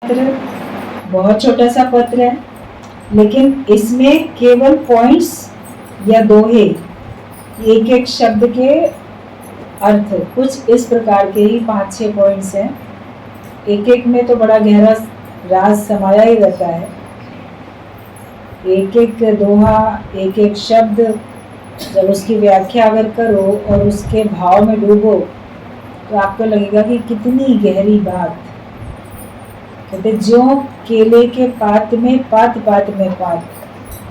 पत्र बहुत छोटा सा पत्र है, लेकिन इसमें केवल पॉइंट्स या दोहे, एक एक शब्द के अर्थ कुछ इस प्रकार के ही 5-6 पॉइंट्स हैं। एक एक में तो बड़ा गहरा राज समाया ही रहता है। एक एक दोहा, एक एक शब्द जब उसकी व्याख्या अगर करो और उसके भाव में डूबो तो आपको लगेगा कि कितनी गहरी बात। कहते ज्यों केले के पात में पात पात में पात,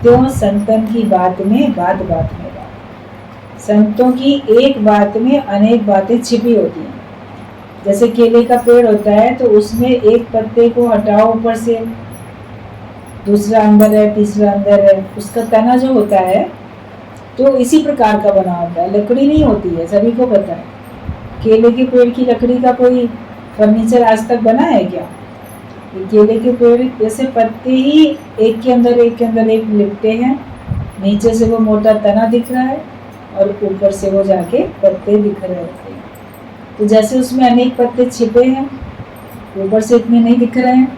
त्यों संतन की बात में बात बात में बात। संतों की एक बात में अनेक बातें छिपी होती हैं। जैसे केले का पेड़ होता है तो उसमें एक पत्ते को हटाओ ऊपर से, दूसरा अंदर है, तीसरा अंदर है। उसका तना जो होता है तो इसी प्रकार का बना होता है, लकड़ी नहीं होती है, सभी को पता है। केले के पेड़ की लकड़ी का कोई फर्नीचर आज तक बना है क्या? केले के पेड़ जैसे पत्ते ही एक के अंदर एक लिपटे हैं, नीचे से वो मोटा तना दिख रहा है और ऊपर से वो जाके पत्ते दिख रहे होते हैं। तो जैसे उसमें अनेक पत्ते छिपे हैं, ऊपर से इतने नहीं दिख रहे हैं,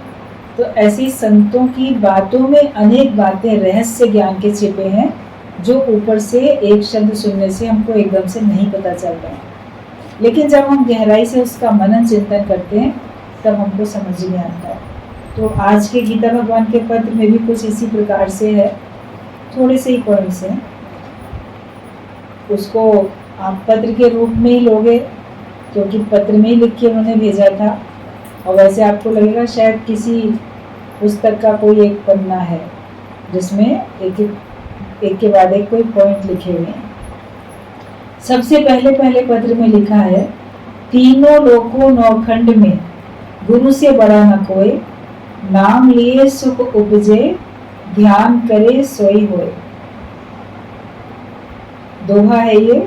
तो ऐसी संतों की बातों में अनेक बातें रहस्य ज्ञान के छिपे हैं जो ऊपर से एक शब्द सुनने से हमको एकदम से नहीं पता चलता है, लेकिन जब हम गहराई से उसका मनन चिंतन करते हैं तब हमको समझ में आता है। तो आज के गीता भगवान के पत्र में भी कुछ इसी प्रकार से है, थोड़े से ही पॉइंट्स हैं। उसको आप पत्र के रूप में ही लोगे क्योंकि पत्र में ही लिख के उन्होंने भेजा था, और वैसे आपको लगेगा शायद किसी पुस्तक का कोई एक पन्ना है जिसमें एक के बाद एक कोई पॉइंट लिखे हुए हैं। सबसे पहले पत्र में लिखा है, तीनों लोकों नौखंड में गुरु से बड़ा न कोई, नाम लिए सुख उपजे, ध्यान करे सोई होए। दोहा है ये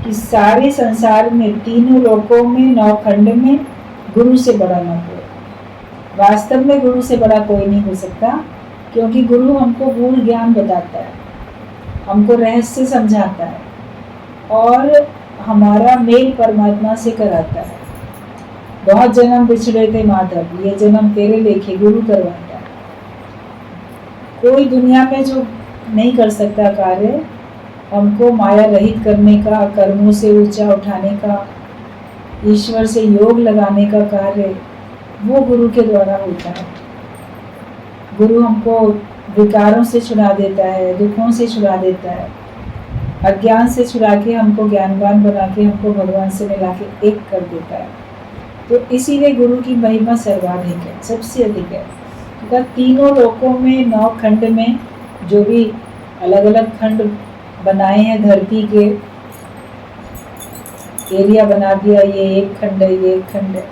कि सारे संसार में, तीनों लोकों में, नौखंड में गुरु से बड़ा न कोई। वास्तव में गुरु से बड़ा कोई नहीं हो सकता, क्योंकि गुरु हमको गूढ़ ज्ञान बताता है, हमको रहस्य समझाता है और हमारा मेल परमात्मा से कराता है। बहुत जन्म बिछड़े थे माधव, ये जन्म तेरे लेखे, गुरु करवाता है। कोई दुनिया में जो नहीं कर सकता कार्य, हमको माया रहित करने का, कर्मों से ऊंचा उठाने का, ईश्वर से योग लगाने का कार्य, वो गुरु के द्वारा होता है। गुरु हमको विकारों से छुड़ा देता है, दुखों से छुड़ा देता है, अज्ञान से छुड़ा के हमको ज्ञानवान बना के हमको भगवान से मिला के एक कर देता है। तो इसीलिए गुरु की महिमा सर्वाधिक है, सबसे अधिक है। तो तीनों लोकों में, 9 खंड में, जो भी अलग अलग खंड बनाए हैं धरती के, एरिया बना दिया, ये एक खंड है, ये एक खंड है,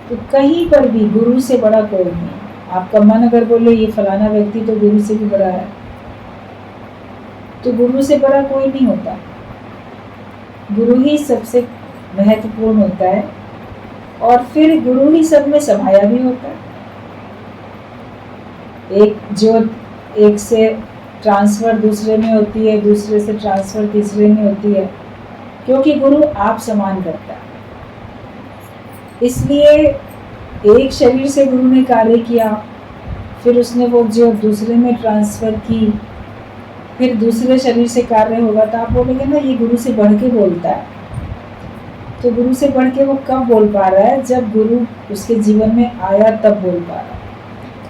तो कहीं पर भी गुरु से बड़ा कोई नहीं। आपका मन अगर बोले ये फलाना व्यक्ति तो गुरु से भी बड़ा है, तो गुरु से बड़ा कोई नहीं होता। गुरु ही सबसे महत्वपूर्ण होता है और फिर गुरु ही सब में समाया भी होता है। एक से ट्रांसफर दूसरे में होती है, दूसरे से ट्रांसफर तीसरे में होती है, क्योंकि गुरु आप समान करता है। इसलिए एक शरीर से गुरु ने कार्य किया, फिर उसने वो जो दूसरे में ट्रांसफर की, फिर दूसरे शरीर से कार्य होगा, तो आप बोलेंगे ना ये गुरु से बढ़ के बोलता है। तो गुरु से बढ़ के वो कब बोल पा रहा है? जब गुरु उसके जीवन में आया तब बोल पा रहा है।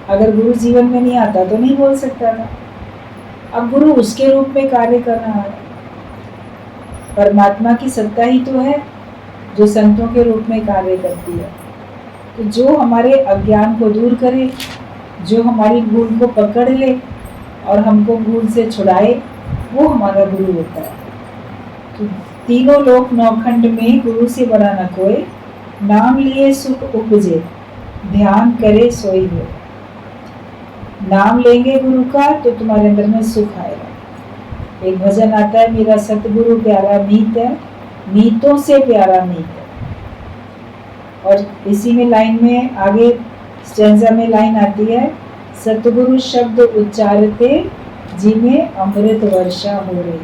अगर गुरु जीवन में नहीं आता तो नहीं बोल सकता था। अब गुरु उसके रूप में कार्य कर रहा है। परमात्मा की सत्ता ही तो है जो संतों के रूप में कार्य करती है। तो जो हमारे अज्ञान को दूर करे, जो हमारी भूल को पकड़ ले और हमको भूल से छुड़ाए, वो हमारा गुरु होता है। तो तीनों लोक 9 खंड में गुरु से बड़ा न कोई, नाम लिए सुख उपजे, ध्यान करे सोई हो। नाम लेंगे गुरु का तो तुम्हारे अंदर में सुख आएगा। एक भजन आता है, मेरा सतगुरु प्यारा मीत है, मीतों से प्यारा मीत है। और इसी में लाइन में आगे स्टेंजा में लाइन आती है, सतगुरु शब्द उच्चारते जी में अमृत वर्षा हो रही।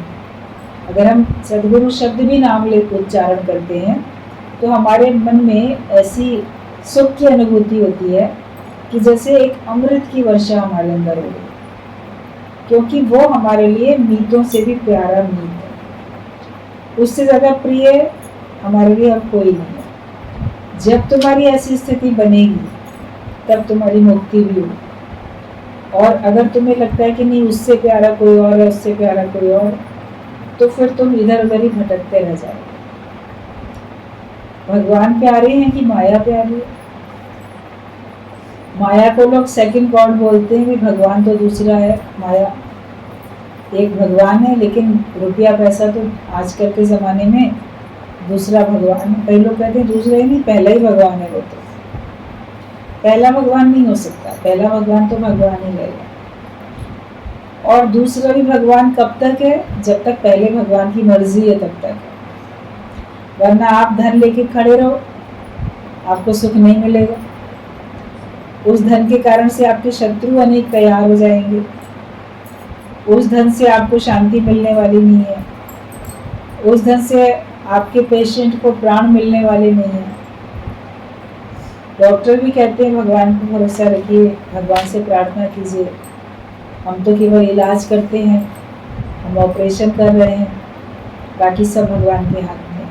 अगर हम सतगुरु शब्द भी नाम ले उच्चारण करते हैं तो हमारे मन में ऐसी सुख की अनुभूति होती है कि जैसे एक अमृत की वर्षा हमारे अंदर हो गई, क्योंकि वो हमारे लिए मीतों से भी प्यारा मीत है। उससे ज़्यादा प्रिय हमारे लिए अब कोई नहीं है। जब तुम्हारी ऐसी स्थिति बनेगी तब तुम्हारी मुक्ति भी होगी। और अगर तुम्हें लगता है कि नहीं उससे प्यारा कोई और है, उससे प्यारा कोई और, तो फिर तुम इधर उधर ही भटकते रह जाओ। भगवान प्यारे हैं कि माया प्यारी है? माया को लोग सेकंड गॉड बोलते हैं, भगवान तो दूसरा है। माया एक भगवान है, लेकिन रुपया पैसा तो आजकल के ज़माने में दूसरा भगवान है। कई लोग कहते हैं दूसरा ही नहीं, पहला ही भगवान है। वो तो पहला भगवान नहीं हो सकता, पहला भगवान तो भगवान ही रहेगा। और दूसरा भी भगवान कब तक है? जब तक पहले भगवान की मर्जी है तब तक है। वरना आप धन लेके खड़े रहो, आपको सुख नहीं मिलेगा। उस धन के कारण से आपके शत्रु अनेक तैयार हो जाएंगे। उस धन से आपको शांति मिलने वाली नहीं है। उस धन से आपके पेशेंट को प्राण मिलने वाले नहीं है। डॉक्टर भी कहते हैं भगवान को भरोसा रखिए, भगवान से प्रार्थना कीजिए, हम तो केवल इलाज करते हैं, हम ऑपरेशन कर रहे हैं, बाकी सब भगवान के हाथ में।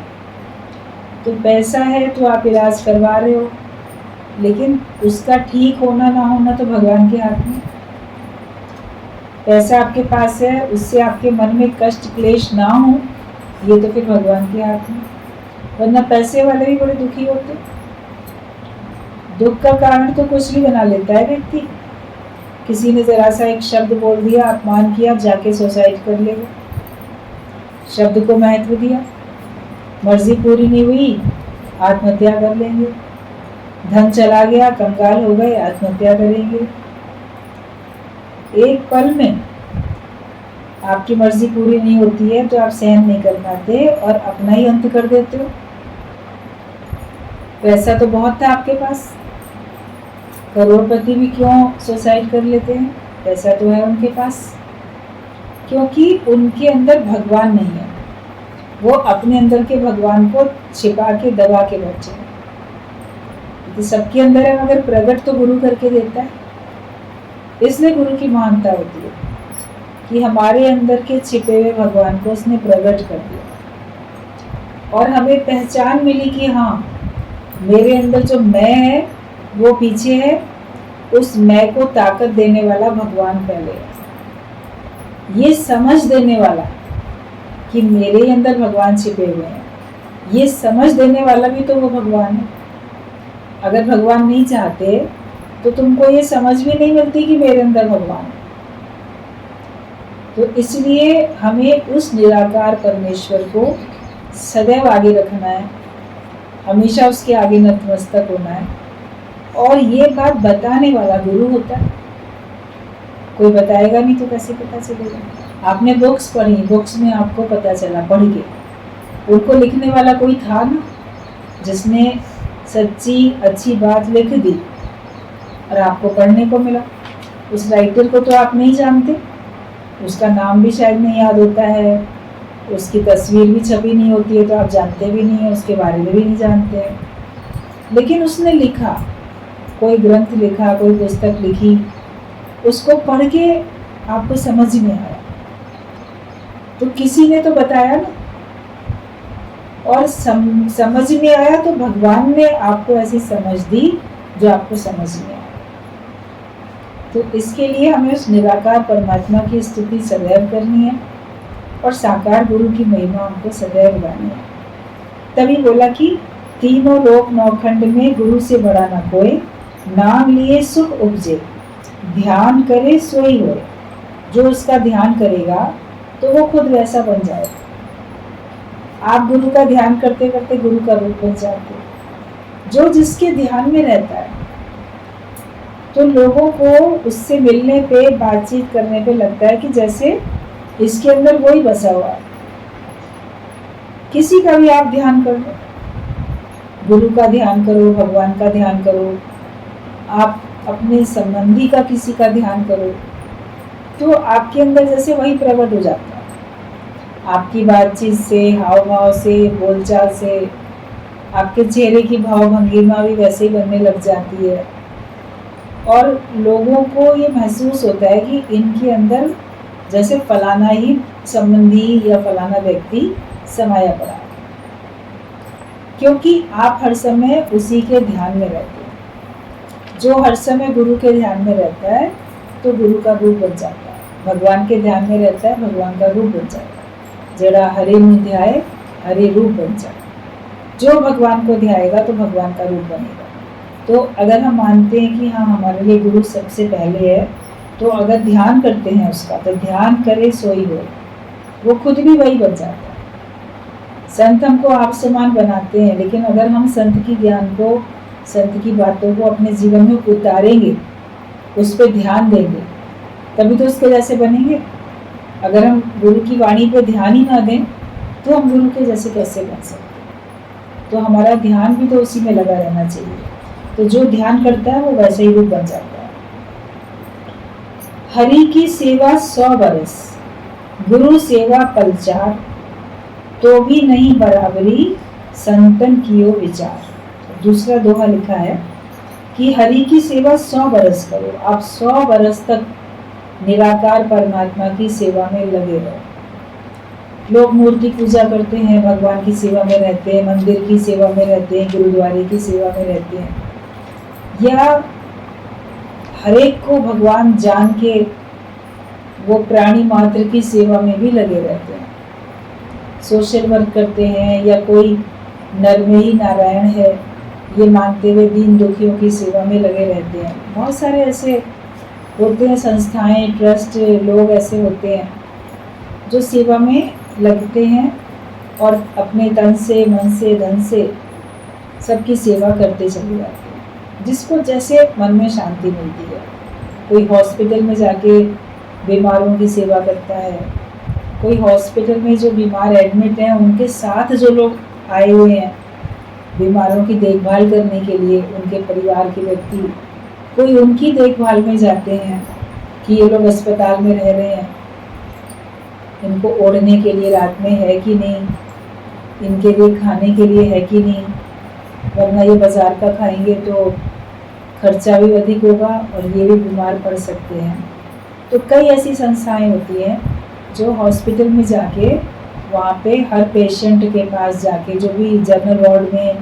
तो पैसा है तो आप इलाज करवा रहे हो, लेकिन उसका ठीक होना ना होना तो भगवान के हाथ में। पैसा आपके पास है, उससे आपके मन में कष्ट क्लेश ना हो, ये तो फिर भगवान के हाथ में। वरना पैसे वाले भी बड़े दुखी होते। दुख का कारण तो कुछ भी बना लेता है व्यक्ति। किसी ने जरा सा एक शब्द बोल दिया, अपमान किया, जाके सुसाइड कर लेगा। शब्द को महत्व दिया, मर्जी पूरी नहीं हुई, आत्महत्या कर लेंगे। धन चला गया, कंगाल हो गए, आत्महत्या करेंगे। एक पल में आपकी मर्जी पूरी नहीं होती है तो आप सहन नहीं कर पाते और अपना ही अंत कर देते हो। पैसा तो बहुत था आपके पास, करोड़पति भी क्यों सुसाइड कर लेते हैं? पैसा तो है उनके पास, क्योंकि उनके अंदर भगवान नहीं है। वो अपने अंदर के भगवान को छिपा के दबा के बैठे हैं। तो सबके अंदर है, मगर प्रकट तो गुरु करके देता है। इसलिए गुरु की महानता होती है कि हमारे अंदर के छिपे हुए भगवान को उसने प्रकट कर दिया और हमें पहचान मिली कि हाँ, मेरे अंदर जो मैं है वो पीछे है, उस मैं को ताकत देने वाला भगवान पहले है। ये समझ देने वाला कि मेरे अंदर भगवान छिपे हुए हैं, ये समझ देने वाला भी तो वो भगवान है। अगर भगवान नहीं चाहते तो तुमको ये समझ भी नहीं मिलती कि मेरे अंदर भगवान है। तो इसलिए हमें उस निराकार परमेश्वर को सदैव आगे रखना है, हमेशा उसके आगे नतमस्तक होना है। और ये बात बताने वाला गुरु होता है। कोई बताएगा नहीं तो कैसे पता चलेगा? आपने बुक्स पढ़ी, बुक्स में आपको पता चला पढ़ के। उनको लिखने वाला कोई था ना, जिसने सच्ची अच्छी बात लिख दी और आपको पढ़ने को मिला। उस राइटर को तो आप नहीं जानते, उसका नाम भी शायद नहीं याद होता है, उसकी तस्वीर भी छपी नहीं होती है तो आप जानते भी नहीं हैं, उसके बारे में भी नहीं जानते हैं। लेकिन उसने लिखा, कोई ग्रंथ लिखा, कोई पुस्तक लिखी, उसको पढ़ के आपको समझ में आया तो किसी ने तो बताया ना। और समझ में आया तो भगवान ने आपको ऐसी समझ दी जो आपको समझ में आया। तो इसके लिए हमें उस निराकार परमात्मा की स्तुति सदैव करनी है और साकार गुरु की महिमा हमको सदैव गानी है। तभी बोला कि तीनों लोक नौखंड में गुरु से बड़ा न कोई, नाम लिए सुख उपजे, ध्यान करे सोई होए। जो उसका ध्यान करेगा तो वो खुद वैसा बन जाएगा। आप गुरु का ध्यान करते करते गुरु का रूप बन जाते हो। जो जिसके ध्यान में रहता है तो लोगों को उससे मिलने पे, बातचीत करने पे लगता है कि जैसे इसके अंदर वही बसा हुआ है। किसी का भी आप ध्यान करो, गुरु का ध्यान करो, भगवान का ध्यान करो, आप अपने संबंधी का किसी का ध्यान करो, तो आपके अंदर जैसे वही प्रकट हो जाता है। आपकी बातचीत से, हाव भाव से, बोलचाल से आपके चेहरे की भाव भंगिमा भी वैसे ही बनने लग जाती है और लोगों को ये महसूस होता है कि इनके अंदर जैसे फलाना ही संबंधी या फलाना व्यक्ति समाया पड़ा है, क्योंकि आप हर समय उसी के ध्यान में रहते हैं। जो हर समय गुरु के ध्यान में रहता है तो गुरु का रूप बन जाता है, भगवान के ध्यान में रहता है भगवान का रूप बन जाता है। जड़ा हरे मुँह ध्याए हरे रूप बन जाए। जो भगवान को ध्याएगा तो भगवान का रूप बनेगा। तो अगर हम मानते हैं कि हाँ हमारे लिए गुरु सबसे पहले है, तो अगर ध्यान करते हैं उसका, तो ध्यान करे सोई हो, वो खुद भी वही बन जाता है। संत हमको आप समान बनाते हैं, लेकिन अगर हम संत की ज्ञान को, संत की बातों को अपने जीवन में उतारेंगे, उस पर ध्यान देंगे, तभी तो उसके जैसे बनेंगे। अगर हम गुरु की वाणी पर ध्यान ही ना दें तो हम गुरु के जैसे कैसे बन सकते? तो हमारा ध्यान भी तो उसी में लगा रहना चाहिए। तो जो ध्यान करता है वो वैसे ही रूप बन जाता है। हरि की सेवा 100 बरस, गुरु सेवा पलचार, तो भी नहीं बराबरी संतन कियो विचार। दूसरा दोहा लिखा है कि हरि की सेवा 100 बरस करो। आप 100 बरस तक निराकार परमात्मा की सेवा में लगे रहो। लोग मूर्ति पूजा करते हैं, भगवान की सेवा में रहते हैं, मंदिर की सेवा में रहते हैं, गुरुद्वारे की सेवा में रहते हैं, या हरेक को भगवान जान के वो प्राणी मात्र की सेवा में भी लगे रहते हैं। सोशल वर्क करते हैं, या कोई नर में ही नारायण है ये मानते हुए दीन दुखियों की सेवा में लगे रहते हैं। बहुत सारे ऐसे होते हैं, संस्थाएं, ट्रस्ट, लोग ऐसे होते हैं जो सेवा में लगते हैं और अपने तन से, मन से, धन से सबकी सेवा करते चले जाते हैं, जिसको जैसे मन में शांति मिलती है। कोई हॉस्पिटल में जाके बीमारों की सेवा करता है, कोई हॉस्पिटल में जो बीमार एडमिट हैं उनके साथ जो लोग आए हुए हैं बीमारों की देखभाल करने के लिए, उनके परिवार के व्यक्ति, कोई उनकी देखभाल में जाते हैं कि ये लोग अस्पताल में रह रहे हैं, इनको ओढ़ने के लिए रात में है कि नहीं, इनके लिए खाने के लिए है कि नहीं, वरना ये बाज़ार का खाएंगे तो खर्चा भी अधिक होगा और ये भी बीमार पड़ सकते हैं। तो कई ऐसी संस्थाएं होती हैं जो हॉस्पिटल में जाके वहाँ पे हर पेशेंट के पास जाके, जो भी जनरल वार्ड में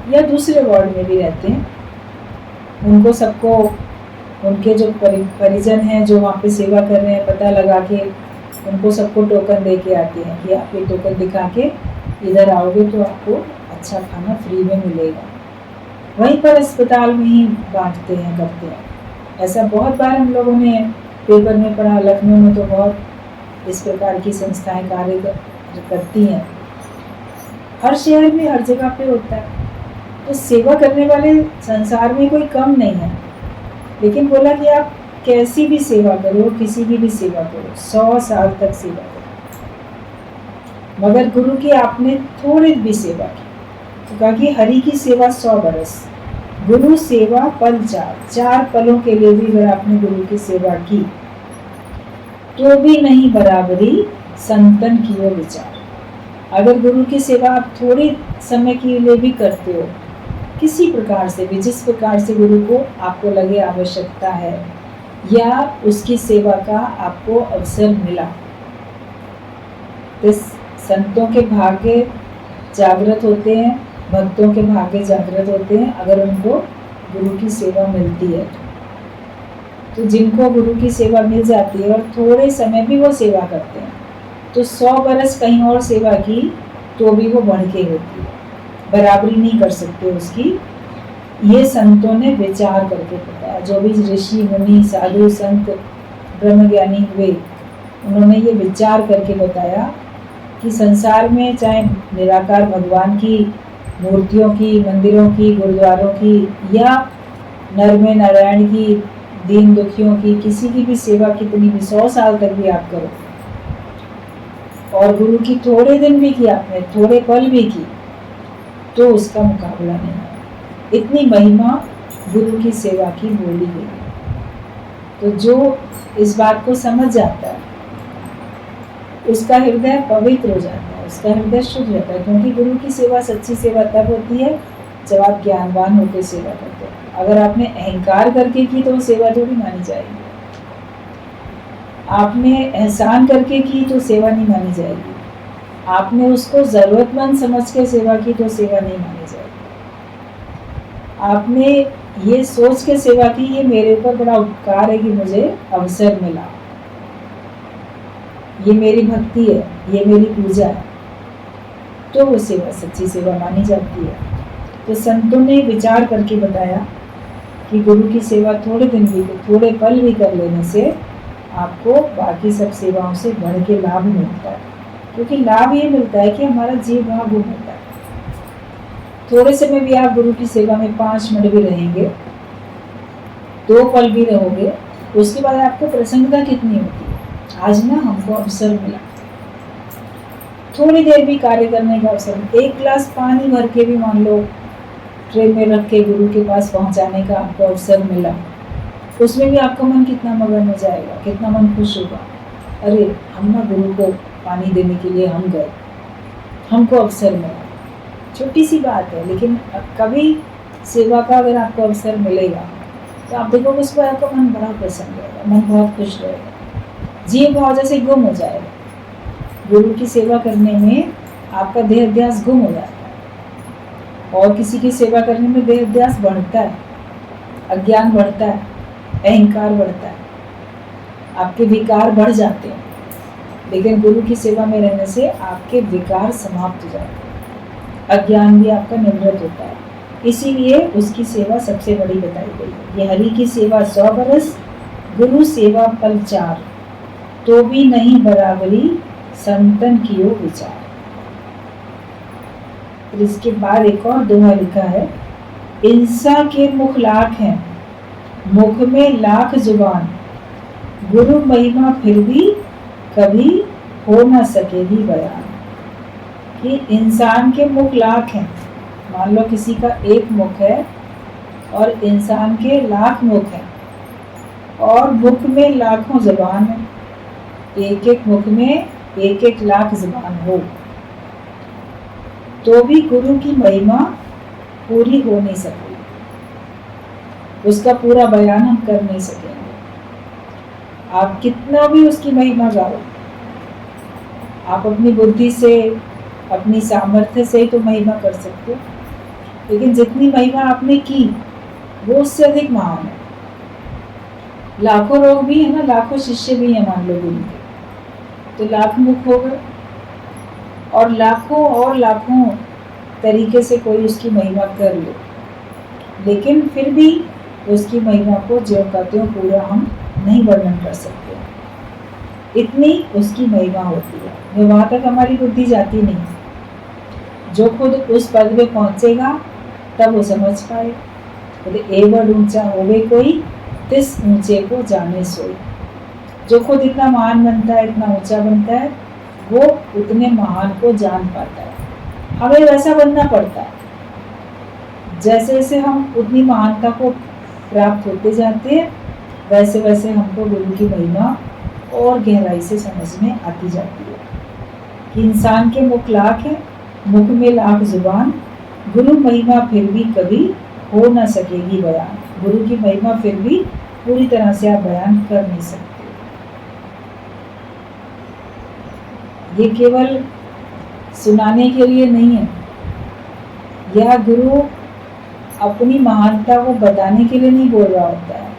या दूसरे वार्ड में भी रहते हैं, उनको सबको, उनके जो परिजन हैं जो वहाँ पे सेवा कर रहे हैं, पता लगा के उनको सबको टोकन दे के आते हैं कि आप ये टोकन दिखा के इधर आओगे तो आपको अच्छा खाना फ्री में मिलेगा। वहीं पर अस्पताल में ही बांटते हैं, करते हैं। ऐसा बहुत बार हम लोगों ने पेपर में पढ़ा। लखनऊ में तो बहुत इस प्रकार की संस्थाएं कार्य करती हैं। हर शहर में हर जगह पे होता है। तो सेवा करने वाले संसार में कोई कम नहीं है, लेकिन बोला कि आप कैसी भी सेवा करो, किसी की भी सेवा करो, 100 साल तक सेवा करो, मगर गुरु की आपने थोड़ी भी सेवा की। तो कहा कि हरि की सेवा 100 बरस, गुरु सेवा पल 4 पलों के लिए भी अगर आपने गुरु की सेवा की तो भी नहीं बराबरी संतन कियो विचार। अगर गुरु की सेवा आप थोड़ी समय के लिए भी करते हो, किसी प्रकार से भी, जिस प्रकार से गुरु को आपको लगे आवश्यकता है या उसकी सेवा का आपको अवसर मिला, तो संतों के भाग्य जागृत होते हैं, भक्तों के भाग्य जागृत होते हैं अगर उनको गुरु की सेवा मिलती है। तो जिनको गुरु की सेवा मिल जाती है और थोड़े समय भी वो सेवा करते हैं, तो 100 बरस कहीं और सेवा की तो भी वो बढ़ के होती है, बराबरी नहीं कर सकते उसकी। ये संतों ने विचार करके बताया। जो भी ऋषि मुनि साधु संत ब्रह्मज्ञानी हुए, उन्होंने ये विचार करके बताया कि संसार में चाहे निराकार भगवान की मूर्तियों की, मंदिरों की, गुरुद्वारों की, या नर में नारायण की, दीन दुखियों की, किसी की भी सेवा कितनी भी 100 साल तक भी आप करो और गुरु की थोड़े दिन भी की आपने, थोड़े पल भी की, तो उसका मुकाबला नहीं है। इतनी महिमा गुरु की सेवा की बोली गई। तो जो इस बात को समझ जाता है उसका हृदय पवित्र हो जाता है, है, उसका हृदय शुद्ध रहता है, क्योंकि गुरु की सेवा, सच्ची सेवा तब होती है जब आप ज्ञानवान होकर सेवा करते हैं। अगर आपने अहंकार करके की तो वो सेवा थोड़ी मानी जाएगी। आपने एहसान करके की तो सेवा नहीं मानी जाएगी। आपने उसको जरूरतमंद समझ के सेवा की तो सेवा नहीं मानी जाएगी। आपने ये सोच के सेवा की, ये मेरे ऊपर बड़ा उपकार है कि मुझे अवसर मिला, ये मेरी भक्ति है, ये मेरी पूजा है, तो वो सेवा सच्ची सेवा मानी जाती है। तो संतों ने विचार करके बताया कि गुरु की सेवा थोड़े दिन भी, थोड़े पल भी कर लेने से आपको बाकी सब सेवाओं से बढ़ के लाभ मिलता है। क्योंकि लाभ ये मिलता है कि हमारा जीव भाव गुम होता है। थोड़े समय भी आप गुरु की सेवा में 5 मिनट भी रहेंगे, 2 पल भी रहोगे, उसके बाद आपको प्रसन्नता कितनी होती है। आज ना हमको अवसर मिला, थोड़ी देर भी कार्य करने का अवसर, 1 गिलास पानी भर के भी मान लो ट्रे में रख के गुरु के पास पहुंचाने का आपको अवसर मिला, उसमें भी आपका मन कितना मगन हो जाएगा, कितना मन खुश होगा। अरे हम ना गुरु को पानी देने के लिए हम गए, हमको अवसर मिला। छोटी सी बात है, लेकिन कभी सेवा का अगर आपको अवसर मिलेगा तो आप देखोगे उस पर आपका मन बड़ा प्रसन्न रहेगा, मन बहुत खुश रहेगा, जीव भाव जैसे गुम हो जाएगा। गुरु की सेवा करने में आपका देह अध्यास गुम हो जाता है, और किसी की सेवा करने में देह अध्यास बढ़ता है, अज्ञान बढ़ता है, अहंकार बढ़ता है, आपके विकार बढ़ जाते हैं। लेकिन गुरु की सेवा में रहने से आपके विकार समाप्त हो जाते हैं, अज्ञान भी आपका निवृत्त होता है। इसीलिए उसकी सेवा सबसे बड़ी बताई गई है। ये हरि की सेवा 100 बरस, गुरु सेवा पल 4, तो भी नहीं बराबरी संतन कियो विचार। फिर इसके बाद एक और दोहा लिखा है, इंसा के मुख लाख हैं, मुख में लाख जुबान, गुरु महिमा फिर भी कभी हो ना सकेगी बयान। कि इंसान के मुख लाख हैं, मान लो किसी का एक मुख है और इंसान के लाख मुख हैं, और मुख में लाखों जुबान है, एक एक मुख में 1-1 लाख जुबान हो, तो भी गुरु की महिमा पूरी हो नहीं सकेगी, उसका पूरा बयान हम कर नहीं सकेंगे। आप कितना भी उसकी महिमा गाओ, आप अपनी बुद्धि से, अपनी सामर्थ्य से ही तो महिमा कर सकते हो, लेकिन जितनी महिमा आपने की वो उससे अधिक महान है। लाखों लोग भी है ना, लाखों शिष्य भी हैं मान लो गुरु के, तो लाख मुख हो गए, और लाखों तरीके से कोई उसकी महिमा कर ले, लेकिन फिर भी उसकी महिमा को ज्यों का त्यों पूरा हम नहीं वर्णन कर सकते, इतनी उसकी महिमा होती है। वहाँ तक हमारी बुद्धि जाती नहीं। जो खुद उस पद में पहुँचेगा तब वो समझ पाए। तो ए बड़ ऊंचा होवे कोई, तिस ऊंचे को जाने सोई। जो खुद इतना महान बनता है, इतना ऊंचा बनता है, वो उतने महान को जान पाता है। हमें वैसा बनना पड़ता है, जैसे जैसे हम उतनी महानता को प्राप्त होते जाते हैं, वैसे वैसे हमको गुरु की महिमा और गहराई से समझ में आती जाती है। कि इंसान के मुख लाख है, मुख में लाख जुबान, गुरु महिमा फिर भी कभी हो ना सकेगी बयान। गुरु की महिमा फिर भी पूरी तरह से आप बयान कर नहीं सकते। ये केवल सुनाने के लिए नहीं है, यह गुरु अपनी महानता को बताने के लिए नहीं बोल रहा होता है,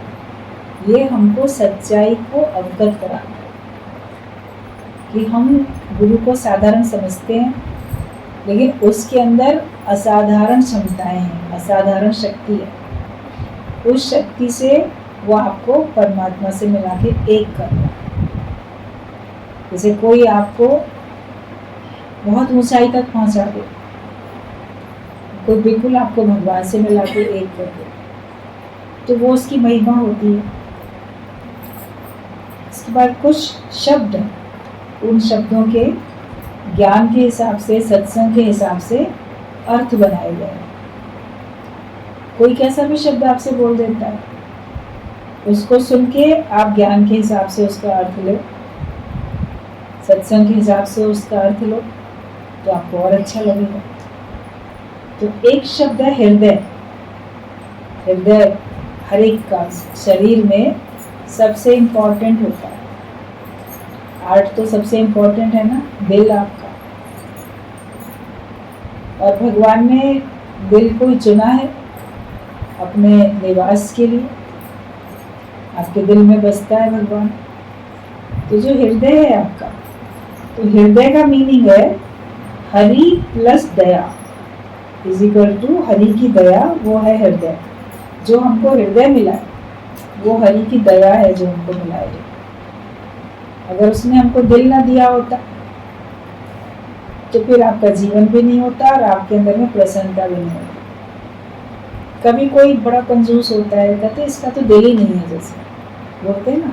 ये हमको सच्चाई को अवगत कराता है। कि हम गुरु को साधारण समझते हैं, लेकिन उसके अंदर असाधारण क्षमताएं हैं, असाधारण शक्ति है। उस शक्ति से वो आपको परमात्मा से मिला के एक कर रहा है। जैसे कोई आपको बहुत ऊंचाई तक पहुंचा दे, कोई बिल्कुल आपको भगवान से मिला के एक कर दे, तो वो उसकी महिमा होती है। इसके बाद कुछ शब्द, उन शब्दों के ज्ञान के हिसाब से, सत्संग के हिसाब से अर्थ बनाए गए। कोई कैसा भी शब्द आपसे बोल देता है, उसको सुन के आप ज्ञान के हिसाब से उसका अर्थ लो, सत्संग के हिसाब से उसका अर्थ लो, तो आपको और अच्छा लगेगा। तो एक शब्द है हृदय। हृदय हर एक का शरीर में सबसे इम्पोर्टेंट होता है। हार्ट तो सबसे इम्पोर्टेंट है ना, दिल आपका। और भगवान ने दिल को चुना है अपने निवास के लिए। आपके दिल में बसता है भगवान। तो जो हृदय है आपका, तो हृदय का मीनिंग है हरि प्लस दया इज इक्वल टू हरि की दया, वो है हृदय। जो हमको हृदय मिला है वो हरि की दया है जो हमको मिला है। अगर उसने हमको दिल ना दिया होता तो फिर आपका जीवन भी नहीं होता और आपके अंदर में प्रसन्नता भी नहीं होती। कभी कोई बड़ा कंजूस होता है, कहते हैं इसका तो दिल ही नहीं है, जैसे बोलते हैं ना।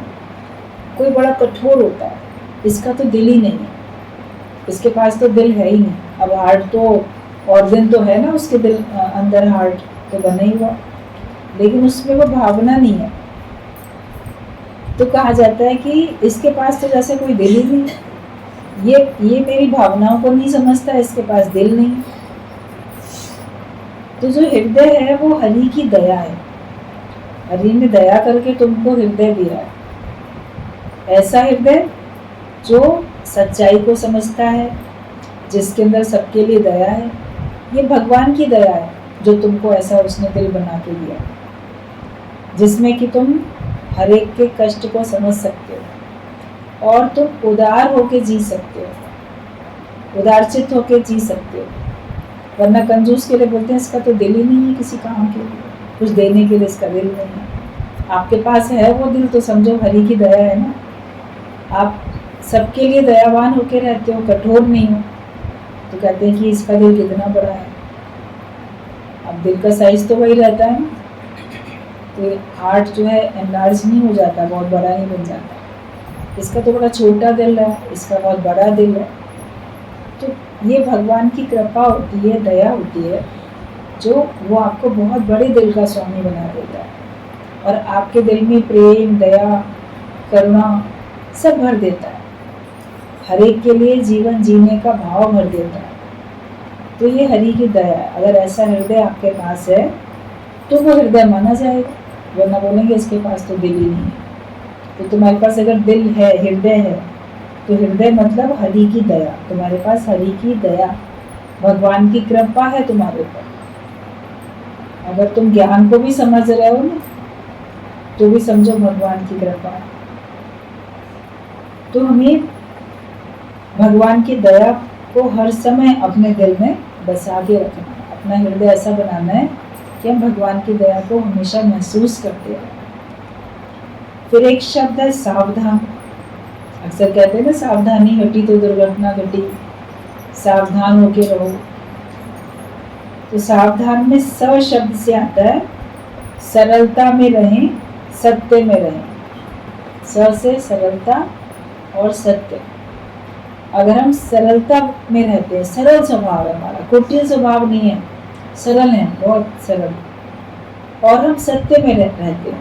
कोई बड़ा कठोर होता है, इसका तो दिल ही नहीं है, इसके पास तो दिल है ही नहीं। अब हार्ट तो ऑर्गन तो है ना उसके दिल अंदर, हार्ट तो बना ही हुआ, लेकिन उसमें वो भावना नहीं है। तो कहा जाता है कि इसके पास तो जैसे कोई दिल ही नहीं, ये मेरी भावनाओं को नहीं समझता, इसके पास दिल नहीं। तो जो हृदय है वो हरि की दया है। हरि ने दया करके तुमको हृदय दिया है। ऐसा हृदय जो सच्चाई को समझता है, जिसके अंदर सबके लिए दया है। ये भगवान की दया है जो तुमको ऐसा उसने दिल बना के दिया, जिसमें कि तुम हर एक के कष्ट को समझ सकते हो और तुम उदार होके जी सकते हो, उदारचित होके जी सकते हो। वरना कंजूस के लिए बोलते हैं इसका तो दिल ही नहीं है किसी काम के लिए, कुछ देने के लिए इसका दिल नहीं है। आपके पास है वो दिल तो समझो हरि की दया है ना। आप सबके लिए दयावान होके रहते हो, कठोर नहीं हो, तो कहते हैं कि इसका दिल कितना बड़ा है। अब दिल का साइज तो वही रहता है ना, तो हार्ट जो है एनलार्ज नहीं हो जाता, बहुत बड़ा नहीं बन जाता। इसका तो बड़ा छोटा दिल है, इसका बहुत बड़ा दिल है। तो ये भगवान की कृपा होती है, दया होती है, जो वो आपको बहुत बड़े दिल का स्वामी बना देता है और आपके दिल में प्रेम, दया, करुणा सब भर देता है। हर एक के लिए जीवन जीने का भाव भर देता है। तो ये हरि की दया है। अगर ऐसा हृदय आपके पास है तो वो हृदय माना जाएगा, वरना बोलेंगे इसके पास तो दिल ही नहीं है। तो तुम्हारे पास अगर दिल है, हृदय है, तो हृदय मतलब हरि की दया। तुम्हारे पास हरि की दया, भगवान की कृपा है तुम्हारे ऊपर। अगर तुम ज्ञान को भी समझ रहे हो ना, तो भी समझो भगवान की कृपा है। तो हमें भगवान की दया को हर समय अपने दिल में बसा के रखना है। अपना हृदय ऐसा बनाना है कि हम भगवान की दया को हमेशा महसूस करते हैं। फिर एक शब्द है सावधान। अक्सर कहते हैं ना, सावधानी घटी तो दुर्घटना घटी, सावधान होके रहो। तो सावधान में स शब्द से आता है सरलता में रहें, सत्य में रहें। स से सरलता और सत्य। अगर हम सरलता में रहते हैं, सरल स्वभाव है हमारा, कुटिल स्वभाव नहीं है, सरल है, बहुत सरल, और हम सत्य में रहते हैं,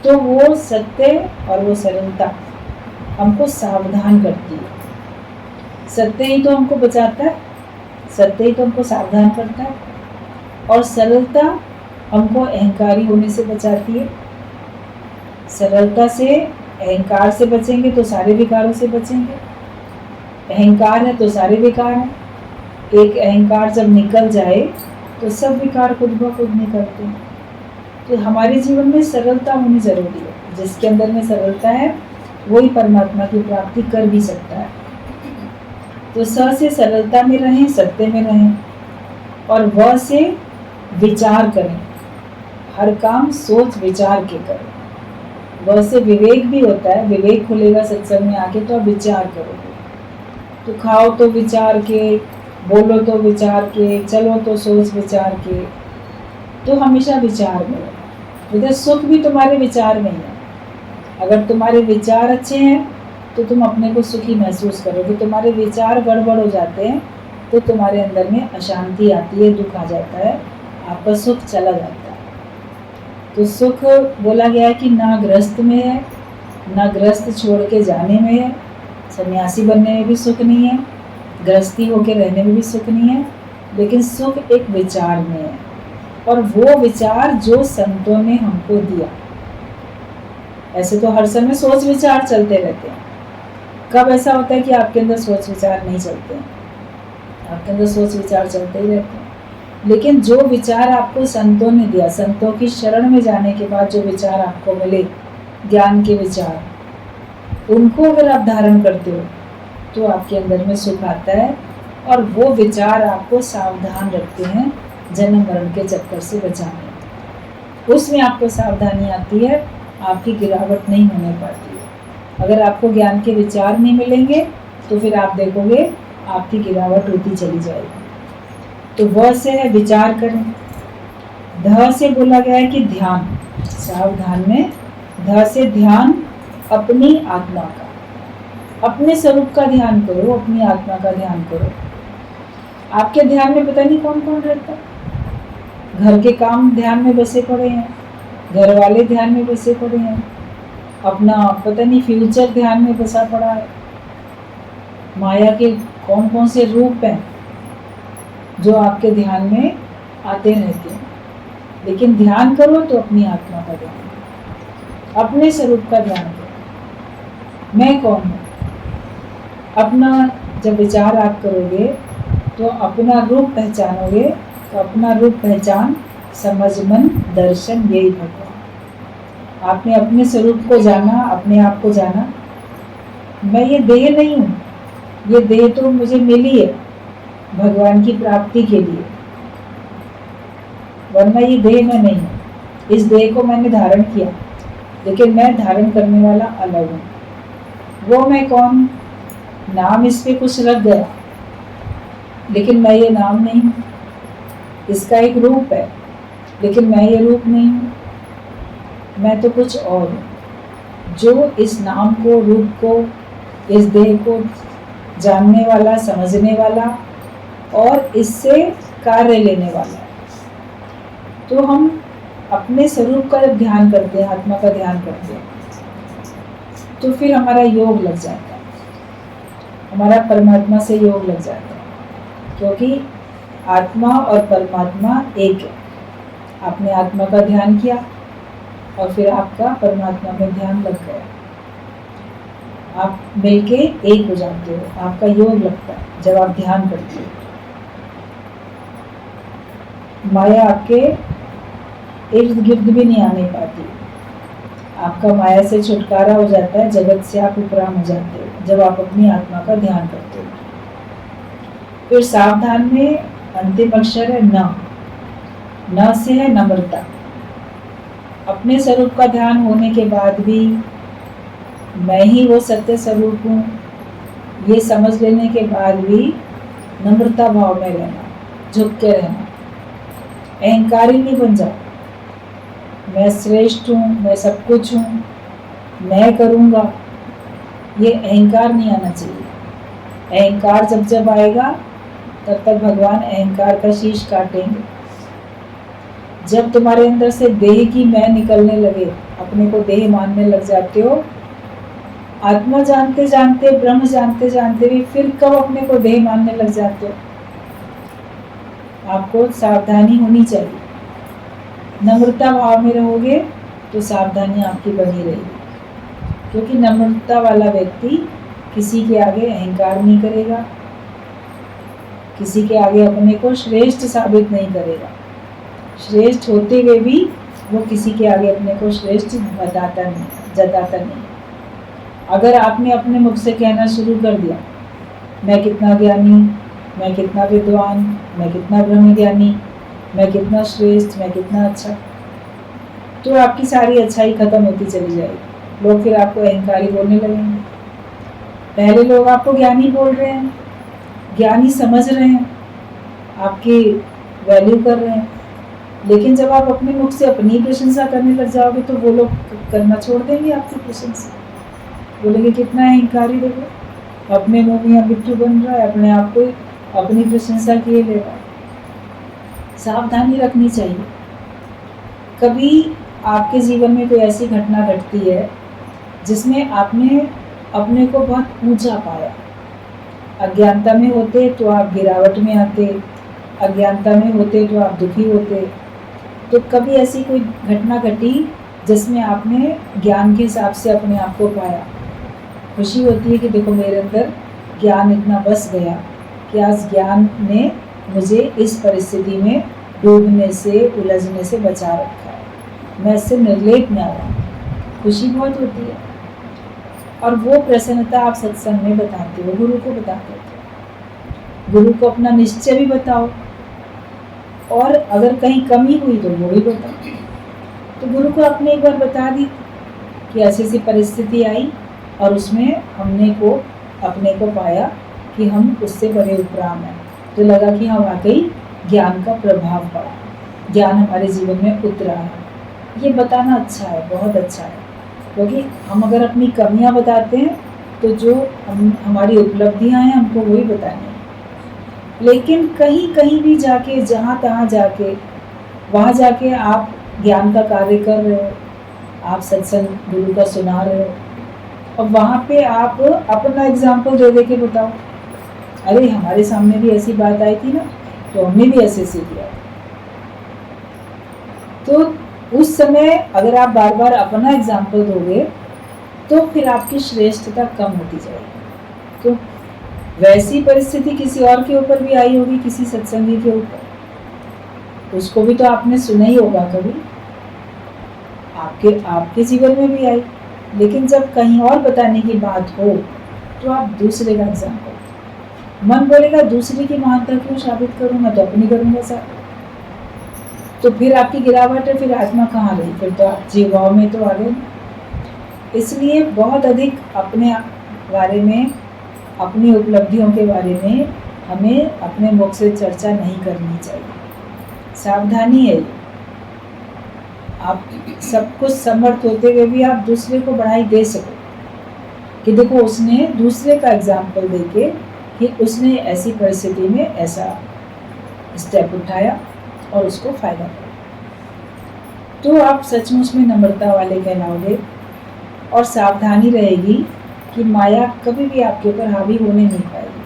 तो वो सत्य और वो सरलता हमको सावधान करती है। सत्य ही तो हमको बचाता है, सत्य ही तो हमको सावधान करता है, और सरलता हमको अहंकारी होने से बचाती है। सरलता से, अहंकार से बचेंगे तो सारे विकारों से बचेंगे। अहंकार है तो सारे विकार हैं। एक अहंकार जब निकल जाए तो सब विकार खुद ब खुद निकलते हैं। तो हमारे जीवन में सरलता होनी जरूरी है। जिसके अंदर में सरलता है वही परमात्मा की प्राप्ति कर भी सकता है। तो स से सरलता में रहें, सत्य में रहें, और व से विचार करें। हर काम सोच विचार के करें। व से विवेक भी होता है, विवेक खुलेगा सत्संग में आके तो आप विचार करोगे। तो खाओ तो विचार के, बोलो तो विचार के, चलो तो सोच विचार के। तो हमेशा विचार में रहो। उधर सुख भी तुम्हारे विचार में है। अगर तुम्हारे विचार अच्छे हैं तो तुम अपने को सुखी महसूस करोगे। तुम्हारे विचार गड़बड़ हो जाते हैं तो तुम्हारे अंदर में अशांति आती है, दुख आ जाता है, आपका सुख चला जाता है। तो सुख बोला गया है कि ना ग्रस्त में है, ना ग्रस्त छोड़ के जाने में है। सन्यासी बनने में भी सुख नहीं है, गृहस्थी होकर रहने में भी सुख नहीं है, लेकिन सुख एक विचार में है, और वो विचार जो संतों ने हमको दिया। ऐसे तो हर समय सोच विचार चलते रहते हैं। कब ऐसा होता है कि आपके अंदर सोच विचार नहीं चलते हैं? आपके अंदर सोच विचार चलते ही रहते हैं। लेकिन जो विचार आपको संतों ने दिया, संतों की शरण में जाने के बाद जो विचार आपको मिले, ज्ञान के विचार, उनको अगर आप धारण करते हो तो आपके अंदर में सुख आता है, और वो विचार आपको सावधान रखते हैं जन्म मरण के चक्कर से बचाने। उसमें आपको सावधानी आती है, आपकी गिरावट नहीं होने पाती है। अगर आपको ज्ञान के विचार नहीं मिलेंगे तो फिर आप देखोगे आपकी गिरावट होती चली जाएगी। तो व से है विचार करें, ध से बोला गया है कि ध्यान, सावधान में ध से ध्यान अपनी आत्मा का, अपने स्वरूप का ध्यान करो, अपनी आत्मा का ध्यान करो। आपके ध्यान में पता नहीं कौन कौन रहता है। घर के काम ध्यान में बसे पड़े हैं, घर वाले ध्यान में बसे पड़े हैं, अपना पता नहीं फ्यूचर ध्यान में बसा पड़ा है। माया के कौन कौन से रूप हैं जो आपके ध्यान में आते रहते हैं। लेकिन ध्यान करो तो अपनी आत्मा का ध्यान करो, अपने स्वरूप का ध्यान करो। मैं कौन हूँ? अपना जब विचार आप करोगे तो अपना रूप पहचानोगे, तो अपना रूप पहचान समझ मन दर्शन, यही भगवान। आपने अपने स्वरूप को जाना, अपने आप को जाना। मैं ये देह नहीं हूँ, ये देह तो मुझे मिली है भगवान की प्राप्ति के लिए, वरना ये देह मैं नहीं हूँ। इस देह को मैंने धारण किया, लेकिन मैं धारण करने वाला अलग हूँ। वो मैं कौन? नाम इस पे कुछ लग गया, लेकिन मैं ये नाम नहीं हूँ। इसका एक रूप है, लेकिन मैं ये रूप नहीं हूँ। मैं तो कुछ और हूँ, जो इस नाम को, रूप को, इस देह को जानने वाला, समझने वाला और इससे कार्य लेने वाला है। तो हम अपने स्वरूप का जब ध्यान करते हैं, आत्मा का ध्यान करते हैं, तो फिर हमारा योग लग जाता है, हमारा परमात्मा से योग लग जाता है, क्योंकि आत्मा और परमात्मा एक है। आपने आत्मा का ध्यान किया और फिर आपका परमात्मा में ध्यान लग गया, आप मिलके एक हो जाते हो, आपका योग लगता है जब आप ध्यान करते हो। माया आपके इर्द गिर्द भी नहीं आने पाती, आपका माया से छुटकारा हो जाता है, जगत से आप उपराम हो जाते हो जब आप अपनी आत्मा का ध्यान करते हो। फिर सावधान में अंतिम अक्षर है न। न से है नम्रता। अपने स्वरूप का ध्यान होने के बाद भी मैं ही वो सत्य स्वरूप हूँ, ये समझ लेने के बाद भी नम्रता भाव में रहना, झुक के रहना, अहंकारी नहीं बन जाओ। मैं श्रेष्ठ हूँ, मैं सब कुछ हूँ, मैं करूँगा, ये अहंकार नहीं आना चाहिए। अहंकार जब जब आएगा तब तक भगवान अहंकार का शीश काटेंगे। जब तुम्हारे अंदर से देह की मैं निकलने लगे, अपने को देह मानने लग जाते हो, आत्मा जानते जानते, ब्रह्म जानते जानते भी फिर कब अपने को देह मानने लग जाते हो? आपको सावधानी होनी चाहिए। नम्रता भाव में रहोगे तो सावधानी आपकी बनी रहेगी, क्योंकि नम्रता वाला व्यक्ति किसी के आगे अहंकार नहीं करेगा, किसी के आगे अपने को श्रेष्ठ साबित नहीं करेगा। श्रेष्ठ होते हुए भी वो किसी के आगे अपने को श्रेष्ठ बताता नहीं, जताता नहीं। अगर आपने अपने मुख से कहना शुरू कर दिया, मैं कितना ज्ञानी, मैं कितना विद्वान, मैं कितना ब्रह्म ज्ञानी, मैं कितना श्रेष्ठ, मैं कितना अच्छा, तो आपकी सारी अच्छाई खत्म होती चली जाएगी। लोग फिर आपको अहंकारी बोलने लगेंगे। पहले लोग आपको ज्ञानी बोल रहे हैं, ज्ञानी समझ रहे हैं, आपकी वैल्यू कर रहे हैं, लेकिन जब आप अपने मुख से अपनी प्रशंसा करने लग जाओगे तो वो लोग करना छोड़ देंगे आपकी प्रशंसा। बोलेंगे कितना अहंकारी, देखो अपने मुंह में बिट्टू बन रहा है, अपने आप को अपनी प्रशंसा किए ले रहा है। सावधानी रखनी चाहिए। कभी आपके जीवन में कोई ऐसी घटना घटती है जिसमें आपने अपने को बहुत ऊंचा पाया, अज्ञानता में होते तो आप गिरावट में आते, अज्ञानता में होते तो आप दुखी होते। तो कभी ऐसी कोई घटना घटी जिसमें आपने ज्ञान के हिसाब से अपने आप को पाया? खुशी होती है कि देखो मेरे अंदर ज्ञान इतना बस गया कि आज ज्ञान ने मुझे इस परिस्थिति में डूबने से, उलझने से बचा रखा है, मैं इससे निर्लेप में आ रहा हूँ। खुशी बहुत होती है। और वो प्रसन्नता आप सत्संग में बताते हो, गुरु को बताते हो। गुरु को अपना निश्चय भी बताओ, और अगर कहीं कमी हुई तो वो भी बताओ। तो गुरु को आपने एक बार बता दी कि ऐसी ऐसी परिस्थिति आई और उसमें हमने को अपने को पाया कि हम उससे बड़े उपराम हैं। तो लगा कि हाँ वाकई ज्ञान का प्रभाव पड़ा, ज्ञान हमारे जीवन में उतरा है। ये बताना अच्छा है, बहुत अच्छा है, क्योंकि हम अगर अपनी कमियां बताते हैं तो जो हमारी उपलब्धियां हैं हमको वही बतानी है। लेकिन कहीं कहीं भी जाके, जहाँ तहाँ जाके, वहाँ जाके आप ज्ञान का कार्य कर रहे हो, आप सत्संग गुरु का सुना रहे हो, और वहाँ पे आप अपना एग्जाम्पल दे के बताओ, अरे हमारे सामने भी ऐसी बात आई थी ना, तो हमने भी ऐसे से किया। तो उस समय अगर आप बार बार अपना एग्जाम्पल दोगे तो फिर आपकी श्रेष्ठता कम होती जाएगी। तो वैसी परिस्थिति किसी और के ऊपर भी आई होगी, किसी सत्संगी के ऊपर, उसको भी तो आपने सुना ही होगा कभी, आपके जीवन में भी आई। लेकिन जब कहीं और बताने की बात हो तो आप दूसरे का एग्जाम्पल, मन बोलेगा दूसरे की महानता क्यों साबित करूं, मैं तो अपनी करूंगा साबित। तो फिर आपकी गिरावट है, फिर आत्मा कहाँ रही, फिर तो आप जीव भाव में तो आ गए। इसलिए बहुत अधिक अपने बारे में, अपनी उपलब्धियों के बारे में हमें अपने मुख से चर्चा नहीं करनी चाहिए। सावधानी है। आप सब कुछ समर्थ होते हुए भी आप दूसरे को बढ़ाई दे सको कि देखो उसने दूसरे का एग्जाम्पल देके कि उसने ऐसी परिस्थिति में ऐसा स्टेप उठाया और उसको फायदा पड़ा, तो आप सचमुच में नम्रता वाले कहलाओगे। और सावधानी रहेगी कि माया कभी भी आपके ऊपर हावी होने नहीं पाएगी,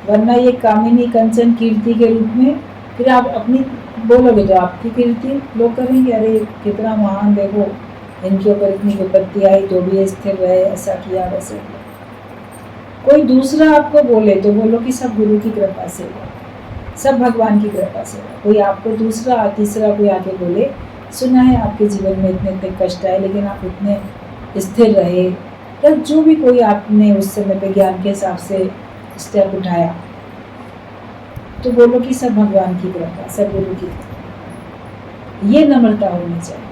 वरना ये कामिनी कंचन कीर्ति के रूप में फिर आप अपनी बोलोगे तो आपकी कीर्ति लोग करेंगे, अरे कितना महान, देखो इनके ऊपर इतनी विपत्ति आई तो भी स्थिर रहे, ऐसा किया वैसा किया। कोई दूसरा आपको बोले तो बोलो कि सब गुरु की कृपा से हुआ, सब भगवान की कृपा से हुआ। कोई आपको दूसरा तीसरा कोई आके बोले सुना है आपके जीवन में इतने इतने कष्ट आए लेकिन आप इतने स्थिर रहे, या जो भी कोई आपने उस समय पे ज्ञान के हिसाब से स्टेप उठाया, तो बोलो कि सब भगवान की कृपा, सब गुरु की कृपा। ये नम्रता होनी चाहिए।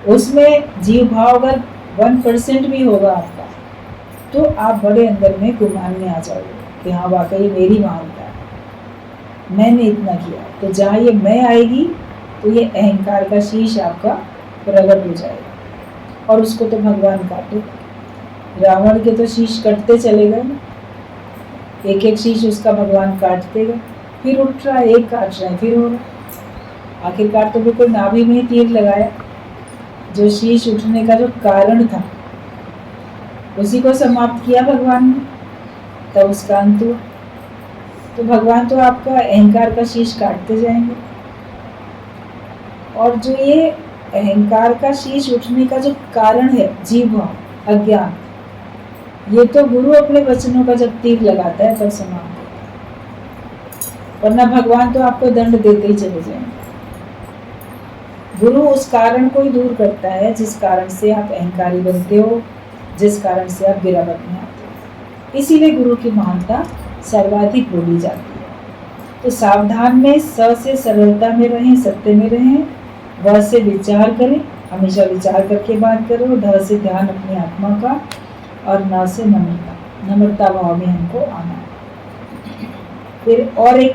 उसमें जीव भाव अगर 1% भी होगा आपका, तो आप बड़े अंदर में गुमान में आ जाओगे कि हाँ वाकई मेरी महानता है, मैंने इतना किया। तो जहाँ ये मैं आएगी तो ये अहंकार का शीश आपका प्रकट हो जाएगा, और उसको तो भगवान काटे। रावण के तो शीश कटते चले गए, एक एक शीश उसका भगवान काटते गए, फिर उठ रहा है, एक काट रहे हैं, फिर हो रहा। आखिरकार तो बिल्कुल नाभि में ही तीर लगाया, जो शीश उठने का जो कारण था उसी को समाप्त किया भगवान ने, तब उसका अंत हुआ। तो भगवान तो आपका अहंकार का शीश काटते जाएंगे। और जो ये अहंकार का शीश उठने का जो कारण है जीव भाव, अज्ञान, ये तो गुरु अपने वचनों का जब तीर लगाता है तब समाप्त होता है, वरना भगवान तो आपको दंड देते ही चले जाएंगे। गुरु उस कारण को ही दूर करता है जिस कारण से आप अहंकारी बनते हो, जिस कारण से आप गिरावट में आते हो। इसीलिए गुरु की महानता सर्वाधिक बोली जाती है। तो सावधान में, स से सरलता में रहें, सत्य में रहें, व से विचार करें, हमेशा विचार करके बात करो, ध से ध्यान अपनी आत्मा का, और न से नम्रता, नम्रता भाव में हमको आना है। फिर और एक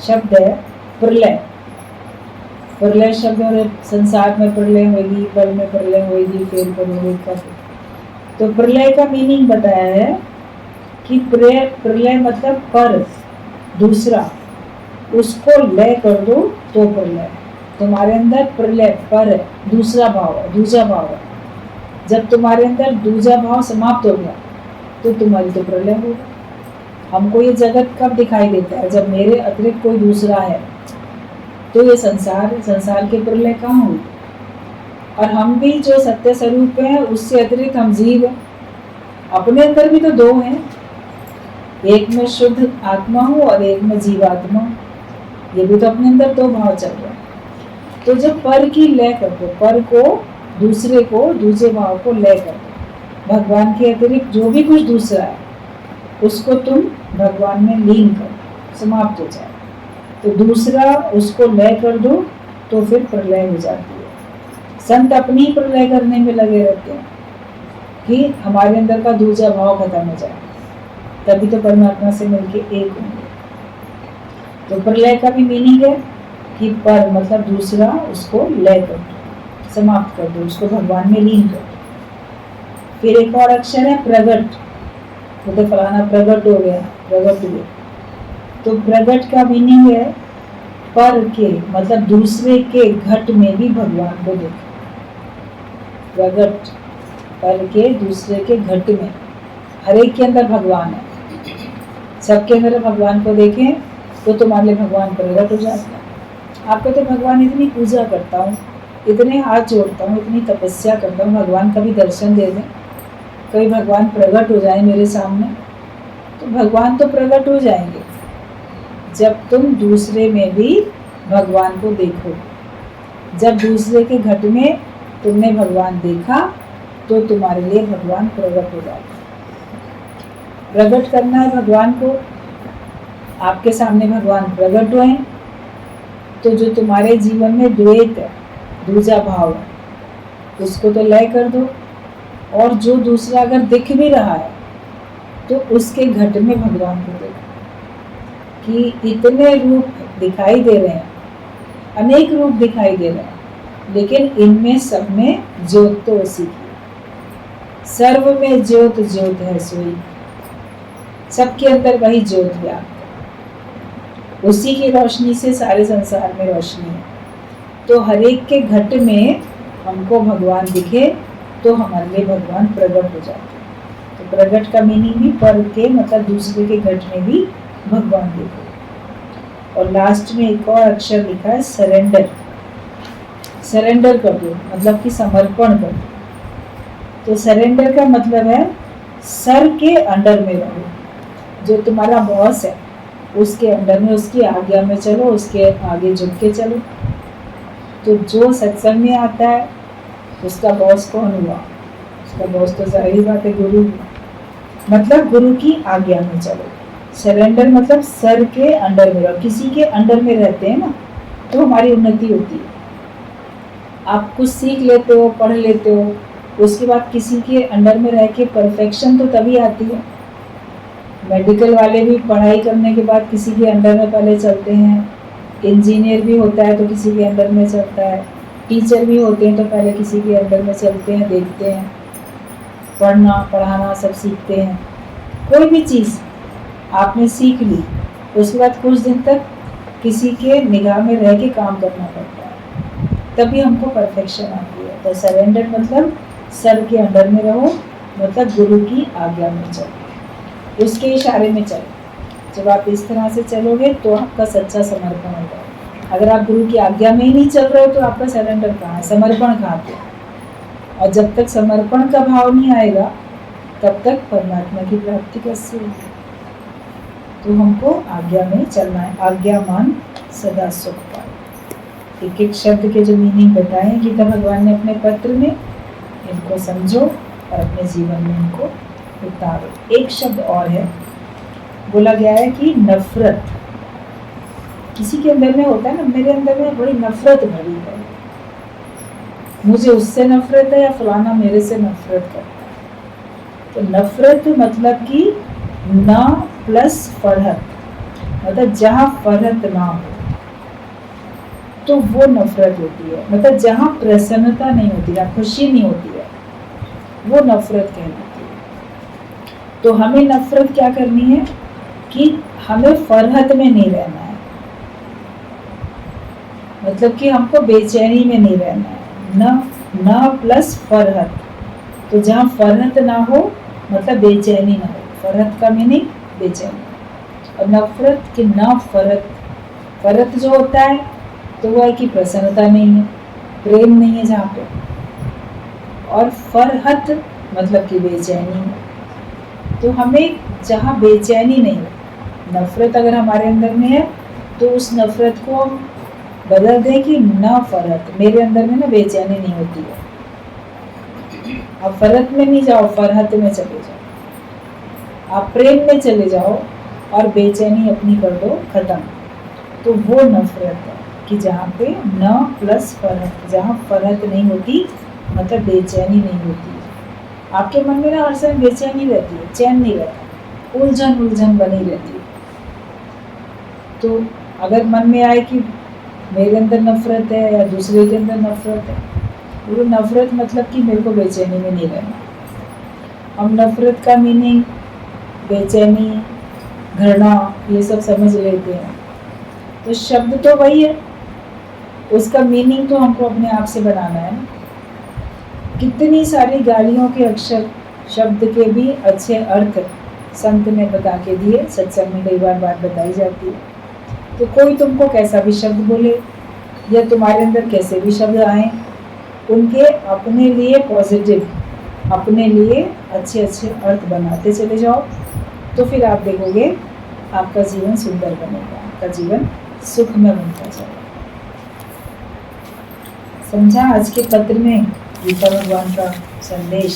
शब्द है प्रलय। प्रलय शब्द, और संसार में प्रलय होगी, बल में प्रलय होगी, फिर करोगे कब। तो प्रलय का मीनिंग बताया है कि प्रलय मतलब पर, दूसरा, उसको लय कर दो तो प्रलय। तुम्हारे अंदर प्रलय पर है, दूसरा भाव है, दूसरा भाव है। जब तुम्हारे अंदर दूसरा भाव समाप्त हो गया तो तुम्हारी तो प्रलय होगा। हमको ये जगत कब दिखाई देता है? जब मेरे अतिरिक्त कोई दूसरा है। तो ये संसार के प्रलय कहाँ हुई? और हम भी जो सत्य स्वरूप है उससे अतिरिक्त हम जीव हैं। अपने अंदर भी तो दो हैं, एक में शुद्ध आत्मा हूँ और एक में जीवात्मा हूँ। ये भी तो अपने अंदर दो भाव चल रहे हैं। तो जब पर की लय कर दो, पर को दूसरे भाव को लय कर दो, भगवान के अतिरिक्त जो भी कुछ दूसरा है उसको तुम भगवान में लीन करो, समाप्त हो जाए। तो दूसरा उसको लय कर दो तो फिर प्रलय हो जाती है। संत अपनी ही प्रलय करने में लगे रहते हैं कि हमारे अंदर का दूसरा भाव खत्म हो जाए, तभी तो परमात्मा से मिलके एक होंगे। तो प्रलय का भी मीनिंग है कि पर मतलब दूसरा, उसको लय कर दो, समाप्त कर दो, उसको भगवान में लीन कर दो। फिर एक और अक्षर है प्रगट। तो फलाना प्रगट हो गया, प्रगट हुए। तो प्रगट का मीनिंग है पर के मतलब दूसरे के घट में भी भगवान को देखो। प्रगट पर के दूसरे के घट में, हर एक के अंदर भगवान है, सबके अंदर भगवान को देखें तो तुम्हारे लिए भगवान प्रगट हो जाता है। आपको तो भगवान इतनी पूजा करता हूँ, इतने हाथ जोड़ता हूँ, इतनी तपस्या करता हूँ, भगवान का भी दर्शन दे दें, कभी भगवान प्रकट हो जाए मेरे सामने। तो भगवान तो प्रकट हो जाएंगे जब तुम दूसरे में भी भगवान को देखो। जब दूसरे के घट में तुमने भगवान देखा तो तुम्हारे लिए भगवान प्रकट हो जाएगा। प्रकट करना है भगवान को, आपके सामने भगवान प्रकट हुए, तो जो तुम्हारे जीवन में द्वैत है, दूसरा भाव है, उसको तो लय कर दो। और जो दूसरा अगर दिख भी रहा है तो उसके घट में भगवान को देखो कि इतने रूप दिखाई दे रहे हैं, अनेक रूप दिखाई दे रहे हैं, लेकिन इनमें सब में ज्योत तो उसी की। सर्व में ज्योत ज्योत है सोई, सबके अंदर वही ज्योत व्याप्त है, उसी की रोशनी से सारे संसार में रोशनी है। तो हर एक के घट में हमको भगवान दिखे तो हमारे लिए भगवान प्रकट हो जाते हैं। तो प्रकट का मीनिंग भी पर के मतलब दूसरे के घट में भी भगवान देखो। और लास्ट में एक और अक्षर लिखा है सरेंडर। सरेंडर कर दो मतलब कि समर्पण कर दो। तो सरेंडर का मतलब है सर के अंडर में रहो। जो तुम्हारा बॉस है उसके अंडर में, उसकी आज्ञा में चलो, उसके आगे झुक के चलो। तो जो सत्संग में आता है उसका बॉस कौन हुआ? उसका बॉस तो जाहिर बात है गुरु हुआ। मतलब गुरु की आज्ञा में चलो। सरेंडर मतलब सर के अंडर में रहो। किसी के अंडर में रहते हैं ना तो हमारी उन्नति होती है। आप कुछ सीख लेते हो, पढ़ लेते हो, उसके बाद किसी के अंडर में रह के परफेक्शन तो तभी आती है। मेडिकल वाले भी पढ़ाई करने के बाद किसी के अंडर में पहले चलते हैं। इंजीनियर भी होता है तो किसी के अंडर में चलता है। टीचर भी होते हैं तो पहले किसी के अंडर में चलते हैं, देखते हैं, पढ़ना पढ़ाना सब सीखते हैं। कोई भी चीज़ आपने सीख ली, उसके बाद कुछ दिन तक किसी के निगाह में रह के काम करना पड़ता है, तभी हमको परफेक्शन आती है। तो सरेंडर मतलब सर के अंडर में रहो, मतलब गुरु की आज्ञा में चलो, उसके इशारे में चलो। जब आप इस तरह से चलोगे तो आपका सच्चा समर्पण होगा। अगर आप गुरु की आज्ञा में ही नहीं चल रहे हो तो आपका सरेंडर कहाँ है, समर्पण कहाँ पे? और जब तक समर्पण का भाव नहीं आएगा तब तक परमात्मा की प्राप्ति कैसे होगी? तो हमको आज्ञा में चलना है। आज्ञामान सदा सुख पाए। एक एक शब्द के जो मीनिंग बताए गीता भगवान ने अपने पत्र में, इनको समझो और अपने जीवन में इनको उतारो। एक शब्द और है, बोला गया है कि नफरत। किसी के अंदर में होता है ना, मेरे अंदर में बड़ी नफरत भरी है, मुझे उससे नफरत है या फलाना मेरे से नफरत करता है। तो नफरत मतलब कि ना प्लस फरहत, मतलब जहाँ फरहत ना हो तो वो नफरत होती है। मतलब जहाँ प्रसन्नता नहीं होती है, खुशी नहीं होती है, वो नफरत कहलाती है। तो हमें नफरत क्या करनी है कि हमें फरहत में नहीं रहना है, मतलब कि हमको बेचैनी में नहीं रहना है। न प्लस फरहत, तो जहाँ फरहत ना हो मतलब बेचैनी ना हो। फरहत का मीनिंग बेचैनी। और नफरत की नफरत, फरत जो होता है तो वो है कि प्रसन्नता नहीं है, प्रेम नहीं है जहाँ पे। और फरहत मतलब कि बेचैनी है। तो हमें जहाँ बेचैनी नहीं हो, नफरत अगर हमारे अंदर में है तो उस नफरत को हम बदल दें कि नफरत, मेरे अंदर में ना बेचैनी नहीं होती है। अब फरत में नहीं जाओ, फरहत में चले जाओ। आप प्रेम में चले जाओ और बेचैनी अपनी कर दो खत्म। तो वो नफरत है कि जहाँ पे न प्लस फरहत, जहाँ फरहत नहीं होती मतलब बेचैनी नहीं होती। आपके मन में ना हर समय बेचैनी रहती है, चैन नहीं रहता, उलझन उलझन बनी रहती है। तो अगर मन में आए कि मेरे अंदर नफरत है या दूसरे के अंदर नफरत है, वो नफरत मतलब कि मेरे को बेचैनी में नहीं रहना। हम नफरत का मीनिंग बेचैनी, घृणा ये सब समझ लेते हैं। तो शब्द तो वही है, उसका मीनिंग तो हमको अपने आप से बनाना है ना। कितनी सारी गालियों के अक्षर शब्द के भी अच्छे अर्थ संत ने बता के दिए, सत्संग में कई बार बात बताई जाती है। तो कोई तुमको कैसा भी शब्द बोले या तुम्हारे अंदर कैसे भी शब्द आए, उनके अपने लिए पॉजिटिव, अपने लिए अच्छे अच्छे अर्थ बनाते चले जाओ, तो फिर आप देखोगे आपका जीवन सुंदर बनेगा, आपका जीवन सुखमय बनता जाएगा। समझा आज के पत्र में गीता भगवान का संदेश।